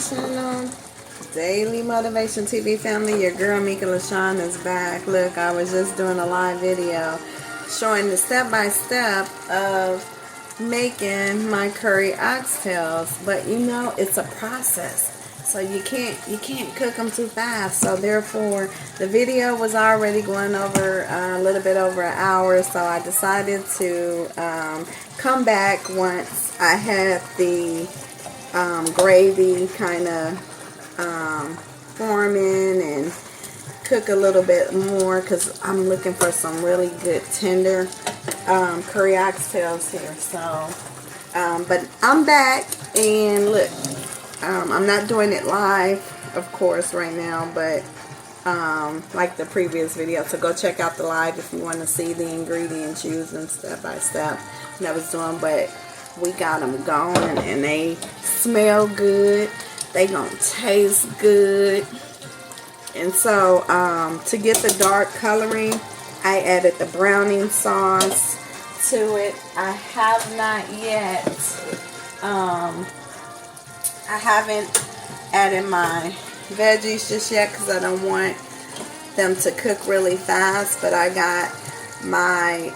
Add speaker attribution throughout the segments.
Speaker 1: Motivational Daily Motivation TV family. Your girl Mika LaShawn is back. Look, I was just doing a live video showing the step-by-step of making my curry oxtails, but you know it's a process, so you can't cook them too fast. So therefore the video was already going over a little bit over an hour, so I decided to come back once I had the gravy kind of forming and cook a little bit more, because I'm looking for some really good tender curry oxtails here. So but I'm back, and look, I'm not doing it live of course right now, but like the previous video, so go check out the live if you want to see the ingredients using step by step that I was doing. But we got them going, and they smell good, they gonna taste good. And so to get the dark coloring, I added the browning sauce to it. I have not yet I haven't added my veggies just yet, because I don't want them to cook really fast. But I got my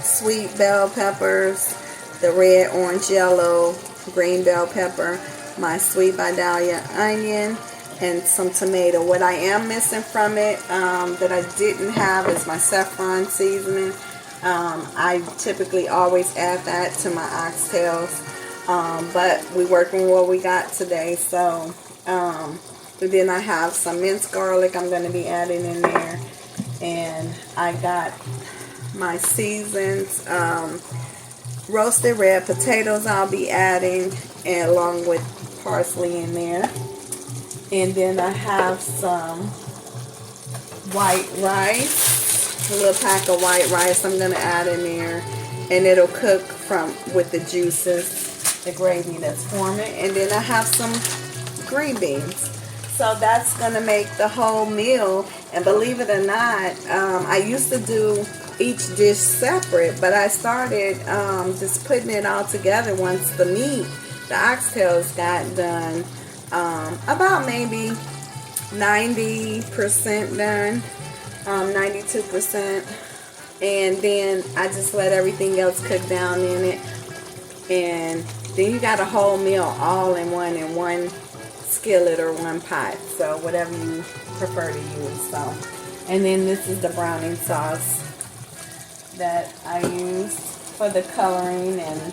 Speaker 1: sweet bell peppers, the red, orange, yellow, green bell pepper, my sweet Vidalia onion, and some tomato. What I am missing from it that I didn't have is my saffron seasoning. I typically always add that to my oxtails, but we're working with what we got today. So then I have some minced garlic I'm going to be adding in there, and I got my seasons, roasted red potatoes I'll be adding, and along with parsley in there. And then I have some white rice, a little pack of white rice I'm going to add in there, and it'll cook with the juices, the gravy that's forming. And then I have some green beans. So that's going to make the whole meal. And believe it or not, I used to do each dish separate, but I started just putting it all together once the oxtails got done. About maybe 90% done, 92%, and then I just let everything else cook down in it, and then you got a whole meal all in one skillet or one pot, so whatever you prefer to use. So, and then this is the browning sauce that I used for the coloring and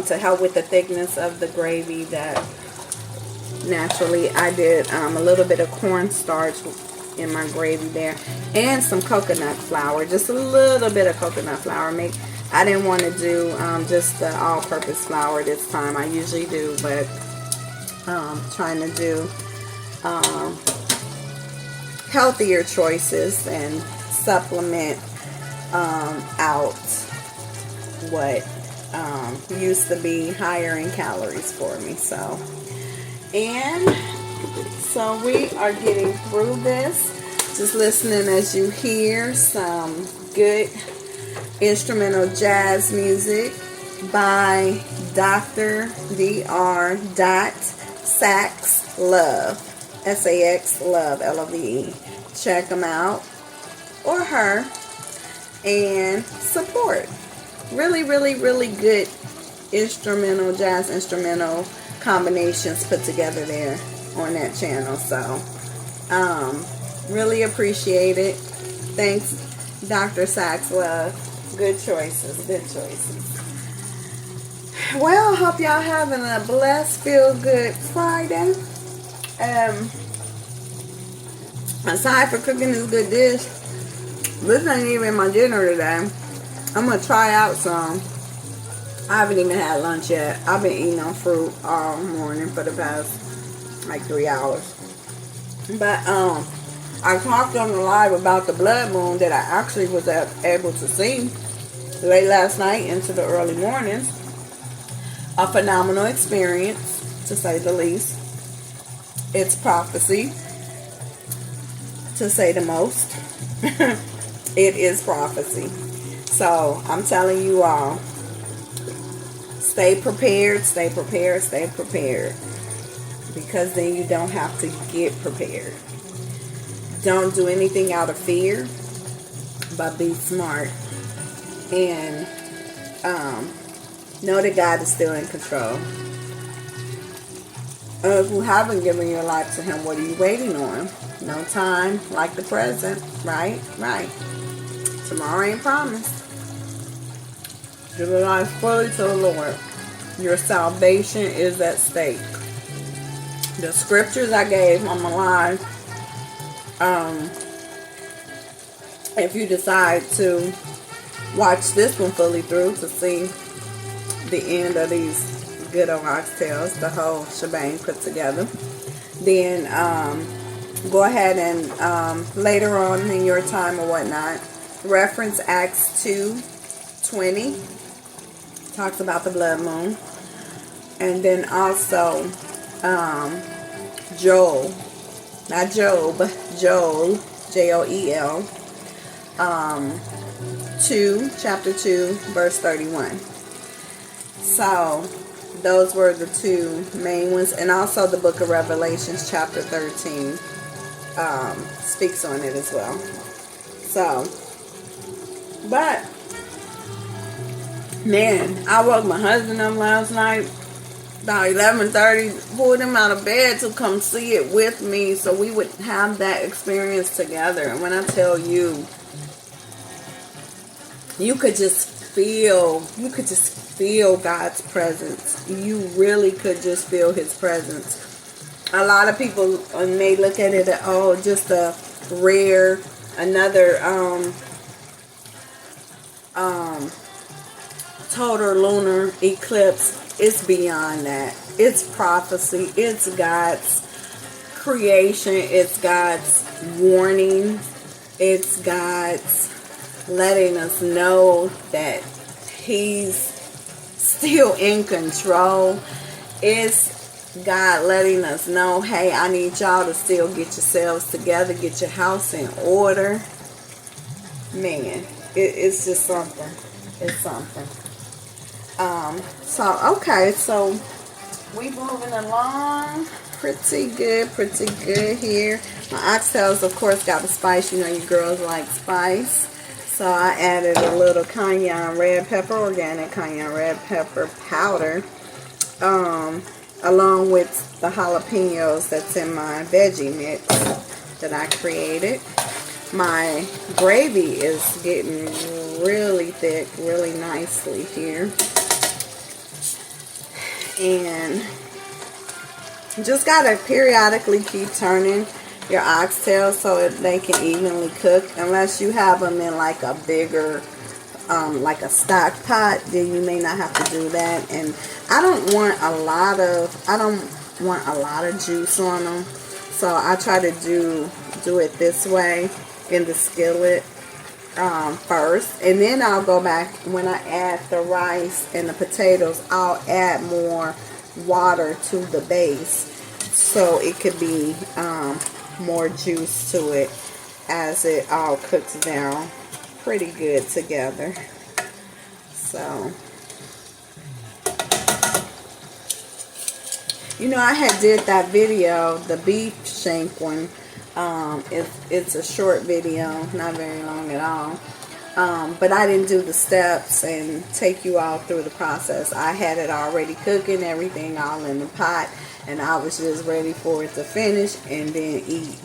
Speaker 1: to help with the thickness of the gravy. That naturally I did a little bit of cornstarch in my gravy there, and some coconut flour, just a little bit of coconut flour. I didn't want to do just the all-purpose flour this time. I usually do, but trying to do healthier choices and supplement out what used to be higher in calories for me. So we are getting through this, just listening as you hear some good instrumental jazz music by Dr. Sax Love, S-A-X Love, L-O-V-E. Check him out, or her, and support. Really, really, really good jazz instrumental combinations put together there on that channel. So really appreciate it. Thanks, Dr. Sax Love. Good choices, good choices. Well, hope y'all having a blessed, feel good Friday. Aside for cooking this good dish, this ain't even my dinner today. I'm gonna try out some. I haven't even had lunch yet. I've been eating on fruit all morning for the past like 3 hours. But I talked on the live about the blood moon that I actually was able to see late last night into the early mornings. A phenomenal experience, to say the least. It's prophecy, to say the most. It is prophecy. So I'm telling you all, stay prepared, stay prepared, stay prepared. because then you don't have to get prepared. Don't do anything out of fear, but be smart and know that God is still in control. If you haven't given your life to Him, what are you waiting on? No time like the present, right? Right. Tomorrow ain't promised. Give your life fully to the Lord. Your salvation is at stake. The scriptures I gave on my live, if you decide to watch this one fully through to see the end of these good old oxtails, the whole shebang put together, then go ahead and later on in your time or whatnot, reference Acts 2:20, talks about the blood moon, and then also Joel, not Job, Joel, Joel, chapter 2, verse 31. So those were the two main ones, and also the book of Revelations chapter 13 speaks on it as well. So, but man, I woke my husband up last night about 11:30, pulled him out of bed to come see it with me so we would have that experience together. And when I tell you, you could just feel God's presence. You really could just feel His presence. A lot of people may look at it as, oh, just a rare, another total lunar eclipse. It's beyond that. It's prophecy. It's God's creation. It's God's warning. It's God's letting us know that He's still in control. It's God letting us know, hey, I need y'all to still get yourselves together, get your house in order. Man, it's just something. It's something. Okay, so we moving along pretty good here. My oxtails, of course, got the spice. You know, you girls like spice. So I added a little cayenne red pepper, organic cayenne red pepper powder, along with the jalapenos that's in my veggie mix that I created. My gravy is getting really thick, really nicely here. And just gotta periodically keep turning your oxtails so they can evenly cook. Unless you have them in like a bigger, like a stock pot, then you may not have to do that. And I don't want a lot of juice on them, so I try to do it this way in the skillet first, and then I'll go back when I add the rice and the potatoes. I'll add more water to the base so it could be more juice to it as it all cooks down pretty good together. So, you know, I had did that video, the beef shank one. It's a short video, not very long at all. But I didn't do the steps and take you all through the process. I had it already cooking, everything all in the pot, and I was just ready for it to finish and then eat.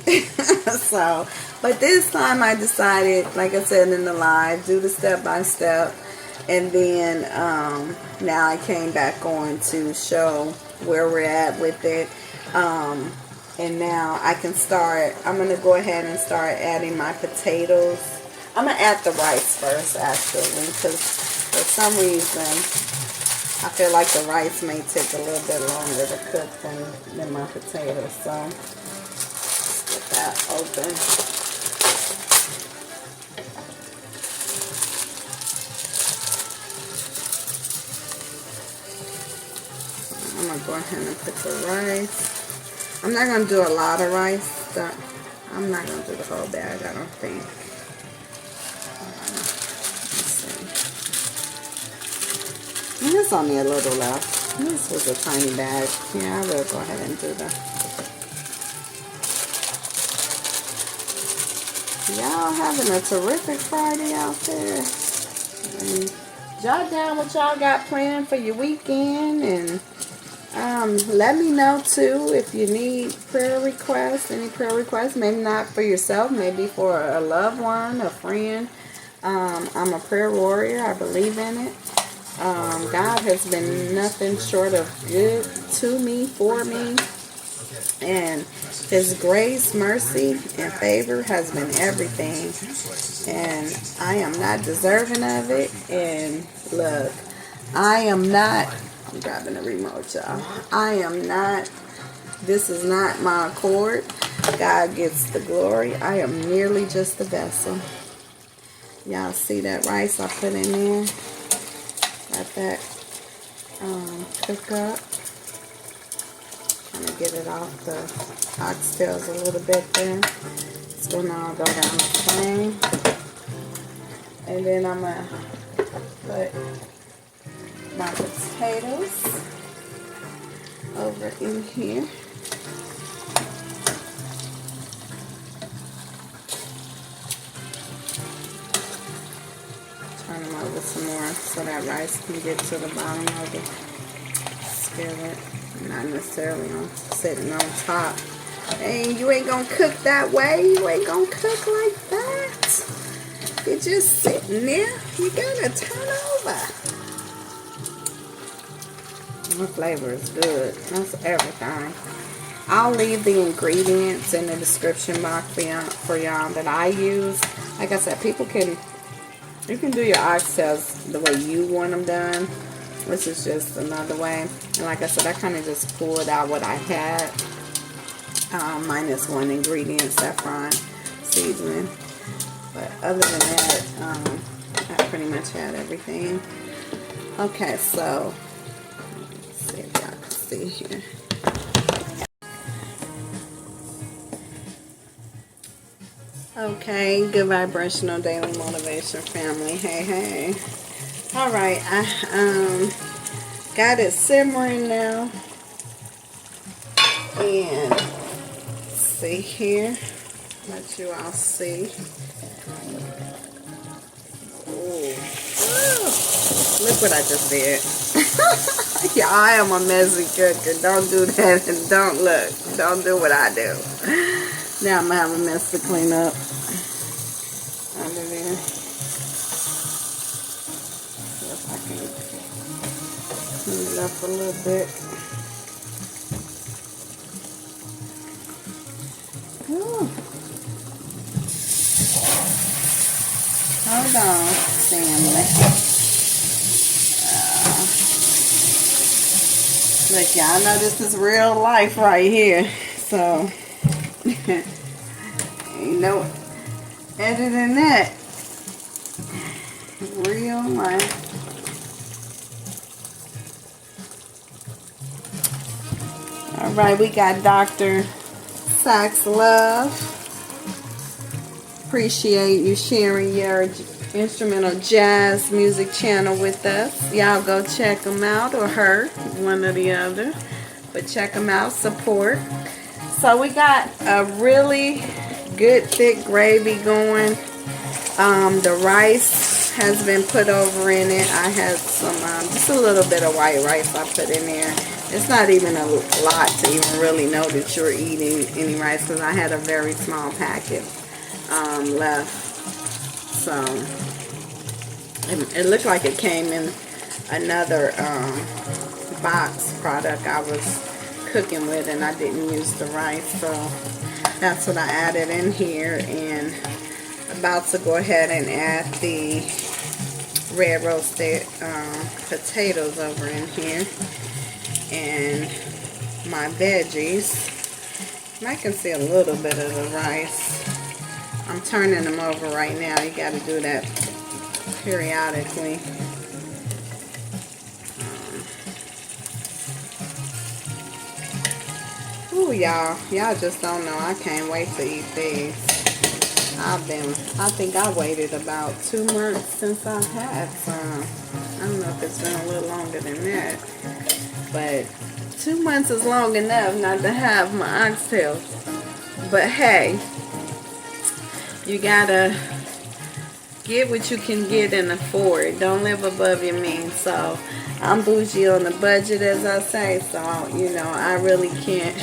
Speaker 1: So, but this time I decided, like I said in the live, do the step by step, and then now I came back on to show where we're at with it. And now I can start, I'm going to go ahead and start adding my potatoes. I'm going to add the rice first, actually, because for some reason I feel like the rice may take a little bit longer to cook than my potatoes. So let's get that open. I'm going to go ahead and put the rice. I'm not going to do a lot of rice. I'm not going to do the whole bag, I don't think. Let's see. And there's only a little left. This was a tiny bag. Yeah, I will go ahead and do that. Y'all having a terrific Friday out there. And jot down what y'all got planned for your weekend, and let me know too if you need prayer requests, any prayer requests, maybe not for yourself, maybe for a loved one, a friend. I'm a prayer warrior. I believe in it. God has been nothing short of good to me, for me, and His grace, mercy, and favor has been everything, and I am not deserving of it. And look, I am not, I'm grabbing the remote, y'all. I am not, this is not my accord. God gets the glory. I am merely just a vessel. Y'all see that rice I put in there? Let that cook up. I'm going to get it off the oxtails a little bit there. It's going to all go down the flame. And then I'm going to put my potatoes over in here. Turn them over some more so that rice can get to the bottom of the skillet. Not necessarily sitting on top. And you ain't gonna cook that way. You ain't gonna cook like that. You're just sitting there. You gotta turn over. The flavor is good. That's everything. I'll leave the ingredients in the description box for y'all that I use. Like I said, you can do your oxtails the way you want them done. This is just another way. And like I said, I kind of just pulled out what I had. Minus one ingredient, saffron seasoning. But other than that, I pretty much had everything. Okay, so let's see if y'all can see here. Okay, good vibrational daily motivation family. Hey, hey. All right, I got it simmering now, and see here, let you all see. Ooh. Look what I just did. Yeah, I am a messy cooker. Don't do that, and don't do what I do. Now I'm gonna have a mess to clean up under there. See if I can clean it up a little bit. Ooh. Hold on, family. Look, y'all know this is real life right here, so ain't no editing that. Real life. All right, we got Dr. Sax Love. Appreciate you sharing your instrumental jazz music channel with us. Y'all go check them out, or her, one or the other. But check them out, support. So we got a really good thick gravy going. The rice has been put over in it. I had some, just a little bit of white rice I put in there. It's not even a lot to even really know that you're eating any rice, because I had a very small packet left. So it looked like it came in another box product I was cooking with, and I didn't use the rice, so that's what I added in here. And about to go ahead and add the red roasted potatoes over in here, and my veggies. I can see a little bit of the rice. I'm turning them over right now. You got to do that periodically. Ooh, y'all just don't know. I can't wait to eat these. I think I waited about 2 months since I had some. I don't know if it's been a little longer than that. But 2 months is long enough not to have my oxtails. But hey, you gotta get what you can get and afford. Don't live above your means. So I'm bougie on the budget, as I say. So, you know, I really can't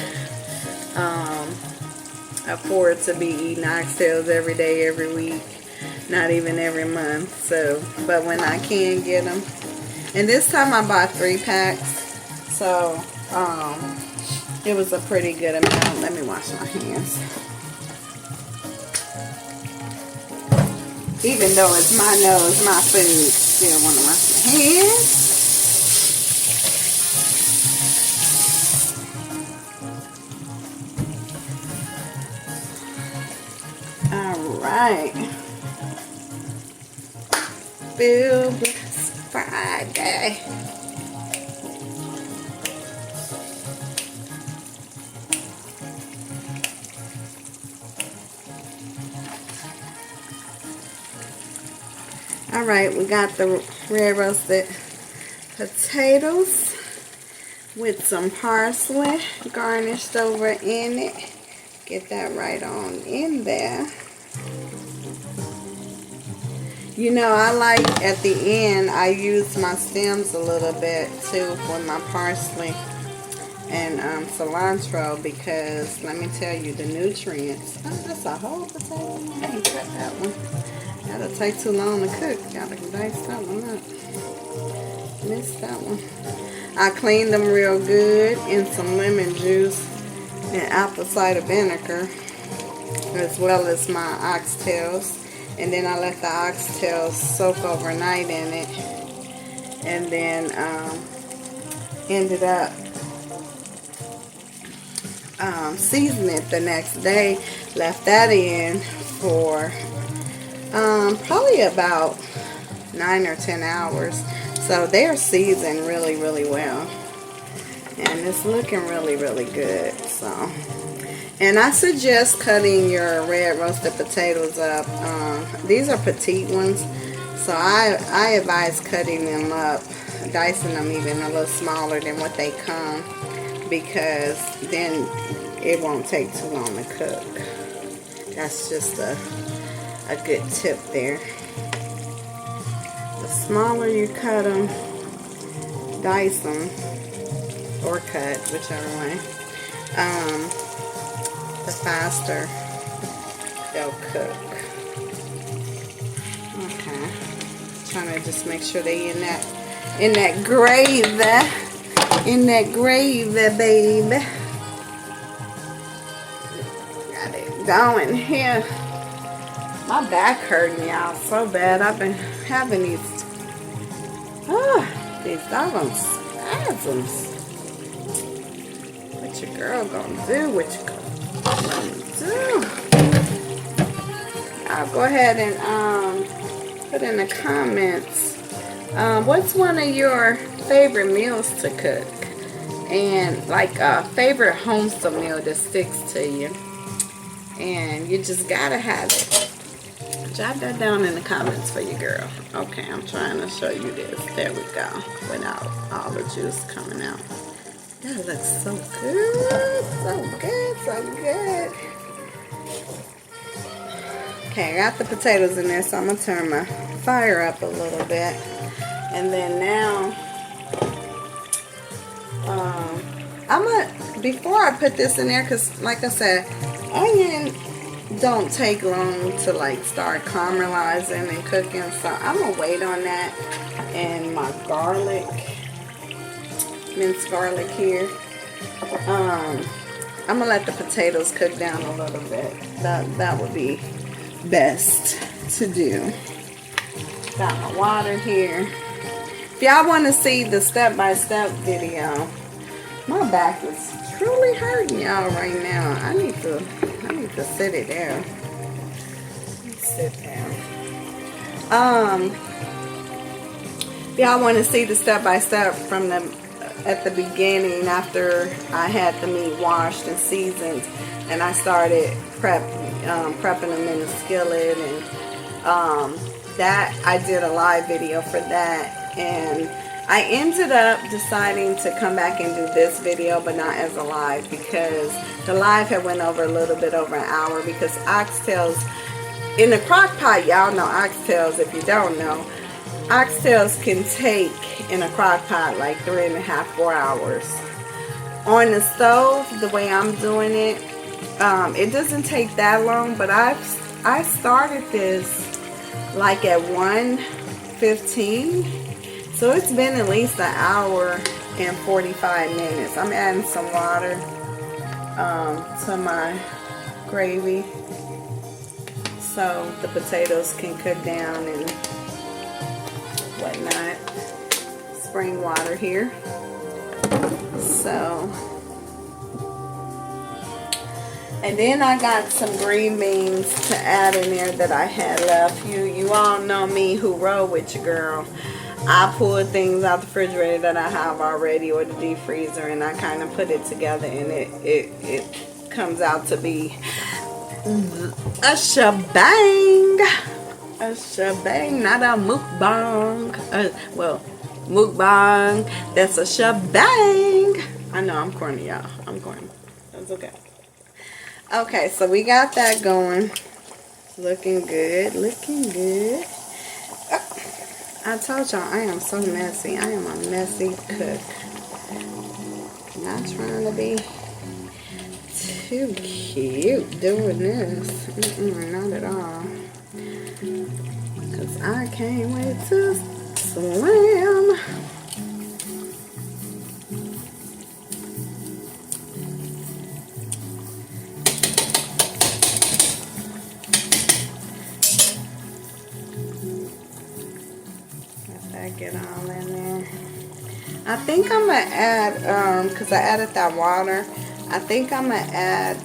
Speaker 1: afford to be eating oxtails every day, every week, not even every month. So, but when I can get them, and this time I bought 3 packs, so it was a pretty good amount. Let me wash my hands. Even though it's my nose, my food, still want to wash my hands. Alright. Bill Bless Friday. Alright, we got the red roasted potatoes with some parsley garnished over in it. Get that right on in there. You know, I like at the end, I use my stems a little bit too for my parsley and cilantro, because let me tell you, the nutrients. Oh, that's a whole potato. I ain't cut that one. That'll take too long to cook. Gotta dice that one up. Missed that one. I cleaned them real good in some lemon juice and apple cider vinegar, as well as my oxtails. And then I let the oxtails soak overnight in it, and then ended up seasoning it the next day. Left that in for probably about 9 or 10 hours. So they're seasoned really, really well. And it's looking really, really good. So, and I suggest cutting your red roasted potatoes up. These are petite ones. So I advise cutting them up, dicing them even a little smaller than what they come, because then it won't take too long to cook. That's just a good tip there. The smaller you cut them, dice them, or cut, whichever way, the faster they'll cook. Okay, trying to just make sure they in that gravy, baby. Got it going here. My back hurting, y'all, so bad. I've been having these doggone spasms. What your girl gonna do? What you gonna do? I'll go ahead and put in the comments what's one of your favorite meals to cook, and like a favorite homestyle meal that sticks to you, and you just gotta have it. Jot that down in the comments for you, girl. Okay, I'm trying to show you this. There we go. Without all the juice coming out. That looks so good. So good, so good. Okay, I got the potatoes in there, so I'm going to turn my fire up a little bit. And then now, before I put this in there, because like I said, onion don't take long to like start caramelizing and cooking, so I'm gonna wait on that. And my garlic, minced garlic here, I'm gonna let the potatoes cook down a little bit. That would be best to do. Got my water here. If y'all want to see the step-by-step video, my back is truly hurting y'all right now. I need to sit it down. Let's sit down. If y'all want to see the step-by-step from at the beginning, after I had the meat washed and seasoned, and I started prepping them in the skillet, and that I did a live video for that, and I ended up deciding to come back and do this video, but not as a live, because the live had went over a little bit over an hour, because oxtails in the crock pot, y'all know oxtails. If you don't know, oxtails can take in a crock pot like 3.5 to 4 hours. On the stove, the way I'm doing it, it doesn't take that long, but I started this like at 1:15, so it's been at least an hour and 45 minutes. I'm adding some water to my gravy so the potatoes can cook down and whatnot. Spring water here. So, and then I got some green beans to add in there that I had left. You all know me who roll with your girl. I pull things out the refrigerator that I have already, or the deep freezer, and I kind of put it together, and it comes out to be a shebang. A shebang, not a mukbang. Well, mukbang. That's a shebang. I know I'm corny, y'all. I'm corny. That's okay. Okay, so we got that going. Looking good. Looking good. I told y'all I am so messy. I am a messy cook. Not trying to be too cute doing this. Not at all. Because I can't wait to swim. Get all in there. I think I'm gonna add because I added that water, I think I'm gonna add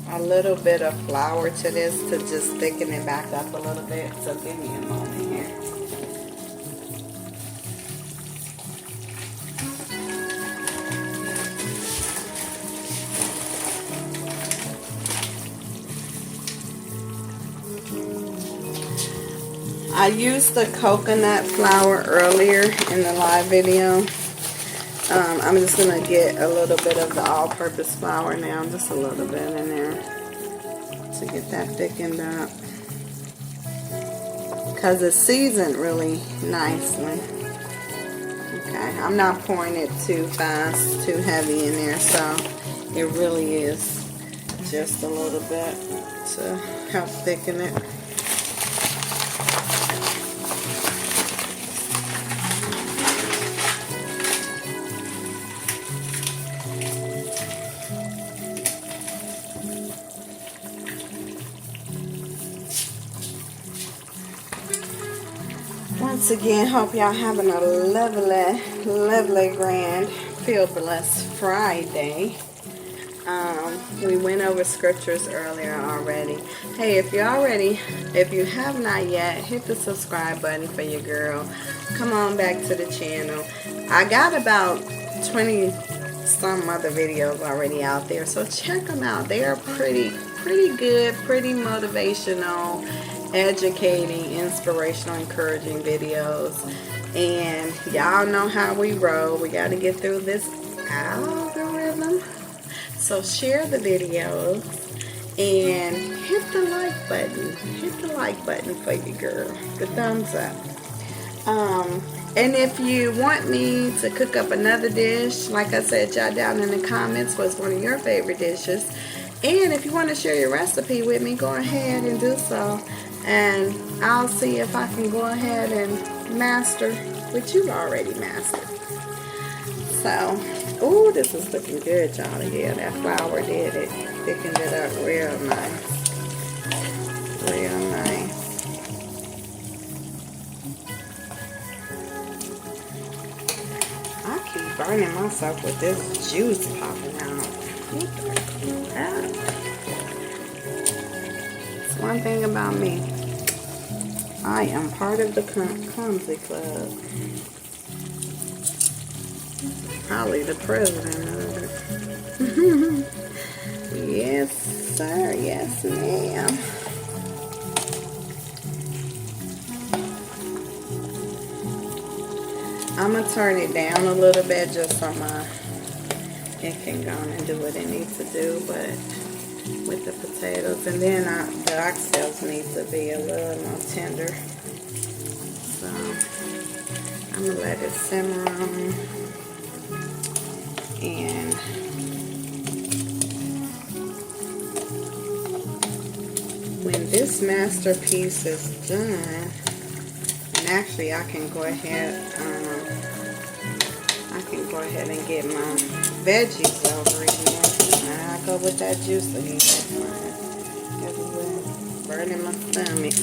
Speaker 1: a little bit of flour to this to just thicken it back up a little bit. So give me a moment here. I used the coconut flour earlier in the live video. I'm just going to get a little bit of the all-purpose flour now, just a little bit in there to get that thickened up. Because it's seasoned really nicely. Okay, I'm not pouring it too fast, too heavy in there, so it really is just a little bit to help thicken it. Once again, hope y'all having a lovely, grand, feel-blessed Friday. We went over scriptures earlier already. Hey, if you have not yet, hit the subscribe button for your girl. Come on back to the channel. I got about 20 some other videos already out there, so check them out. They are pretty good, pretty motivational, educating, inspirational, encouraging videos. And y'all know how we roll. We got to get through this algorithm. So share the videos and hit the like button. Hit the like button for your girl. The thumbs up. And if you want me to cook up another dish, like I said, jot down in the comments what's one of your favorite dishes. And if you want to share your recipe with me, go ahead and do so. And I'll see if I can go ahead and master what you've already mastered. So, ooh, this is looking good, y'all. Yeah, that flour did it. Thickened it up real nice. Real nice. I keep burning myself with this juice popping out. It's one thing about me. I am part of the clumsy club. Probably the president of it. Yes, sir. Yes, ma'am. I'm going to turn it down a little bit just so it can go and do what it needs to do, but with the potatoes. And then the oxtails need to be a little more tender. So I'm going to let it simmer on. And when this masterpiece is done, and actually I can go ahead and get my veggies over again. I'll go with that juice again. Everywhere, burning my stomach.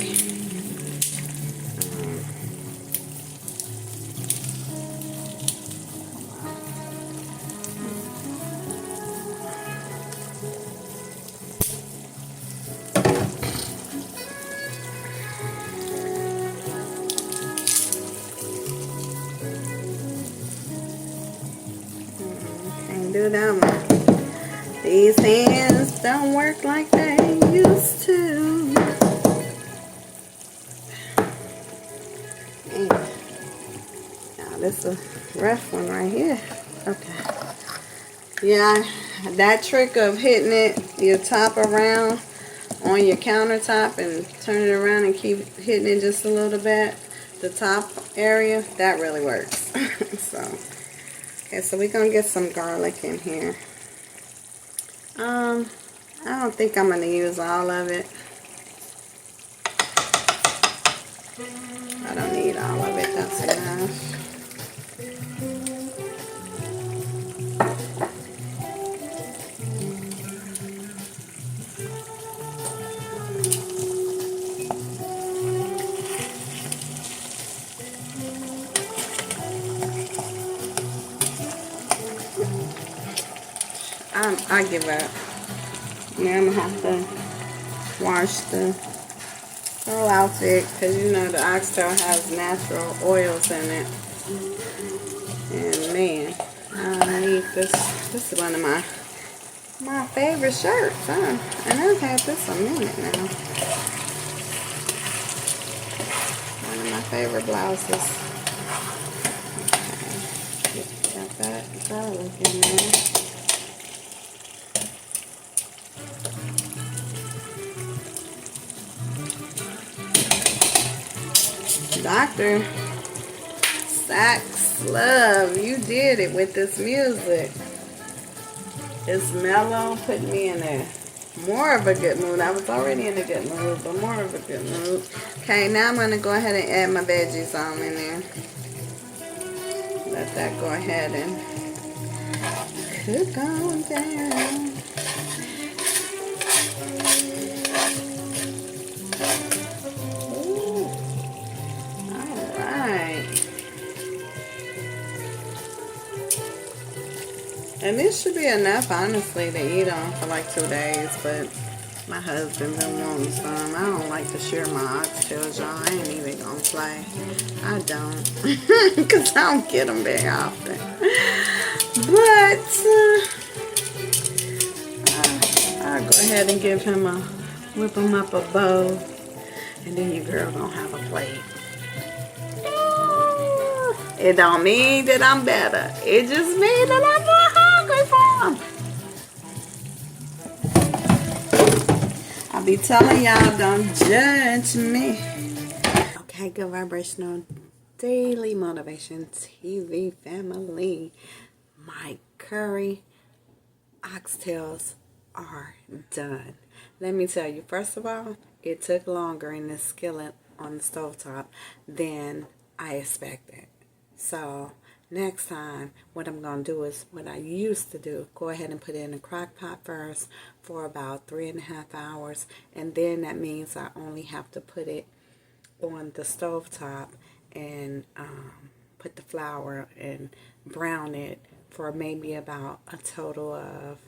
Speaker 1: Can't do that one. These hands don't work like they used to. Now this is a rough one right here. Okay. Yeah, that trick of hitting it, your top around on your countertop and turn it around and keep hitting it just a little bit, the top area, that really works. Okay, so we're gonna get some garlic in here. I don't think I'm gonna use all of it. I don't need all of it, that's enough. I give up. Now I'm gonna have to wash the whole outfit because you know the oxtail has natural oils in it. And man, I need this. This is one of my favorite shirts, huh? And I've had this a minute now. One of my favorite blouses. Okay, got that garlic in there. Dr. Sax Love, you did it with this music. It's mellow, put me in more of a good mood. I was already in a good mood, but more of a good mood. Okay, now I'm going to go ahead and add my veggies on in there. Let that go ahead and cook on down. And this should be enough, honestly, to eat on for like 2 days, but my husband been wanting some. I don't like to share my oxtails, y'all. I ain't even gonna play. I don't, because I don't get them very often. But I'll go ahead and give him whip him up a bowl, and then your girl gonna have a plate. It don't mean that I'm better. It just means that I'm more hungry for them. I'll be telling y'all, don't judge me. Okay, good vibrational daily motivation TV family. My curry oxtails are done. Let me tell you, first of all, it took longer in this skillet on the stovetop than I expected. So next time, what I'm going to do is what I used to do. Go ahead and put it in a crock pot first for about 3.5 hours. And then that means I only have to put it on the stovetop and put the flour and brown it for maybe about a total of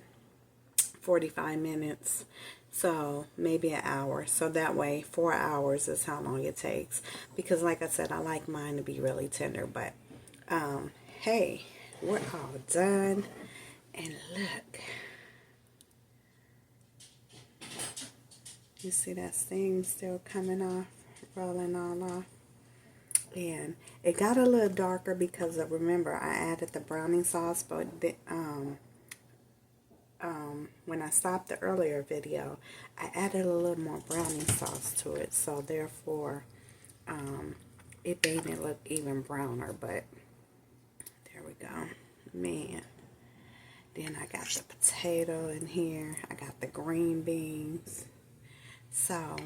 Speaker 1: 45 minutes. So maybe an hour. So that way 4 hours is how long it takes. Because like I said, I like mine to be really tender. But hey, we're all done. And look. You see that steam still coming off, rolling all off. And it got a little darker because of, remember, I added the browning sauce, but when I stopped the earlier video, I added a little more browning sauce to it, so therefore it made it look even browner. But there we go, man. Then I got the potato in here, I got the green beans. So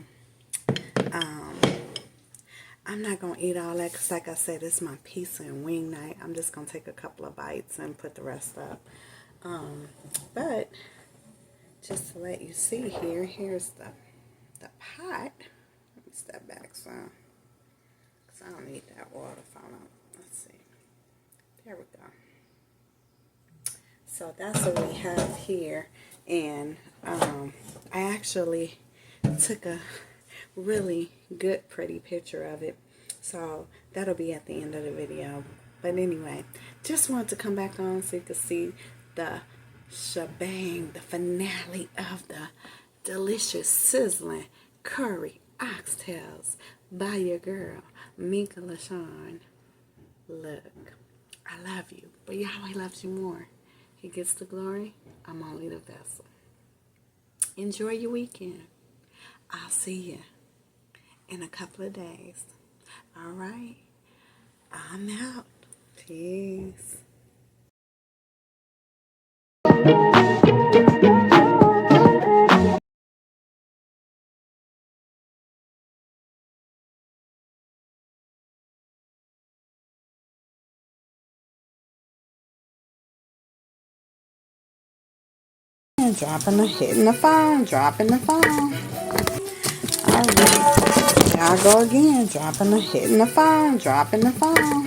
Speaker 1: I'm not gonna eat all that because, like I said, it's my pizza and wing night. I'm just gonna take a couple of bites and put the rest up. But just to let you see here, here's the pot. Let me step back some, because I don't need that water falling. Let's see. There we go. So that's what we have here. And I actually took a really good, pretty picture of it. So that'll be at the end of the video. But anyway, just wanted to come back on so you could see the shebang, the finale of the delicious, sizzling curry oxtails by your girl, Minka LaShawn. Look, I love you, but Yahweh loves you more. He gets the glory. I'm only the vessel. Enjoy your weekend. I'll see you in a couple of days. All right? I'm out. Peace. And hitting the phone, dropping the phone. All right. There I go again, hitting the phone, dropping the phone.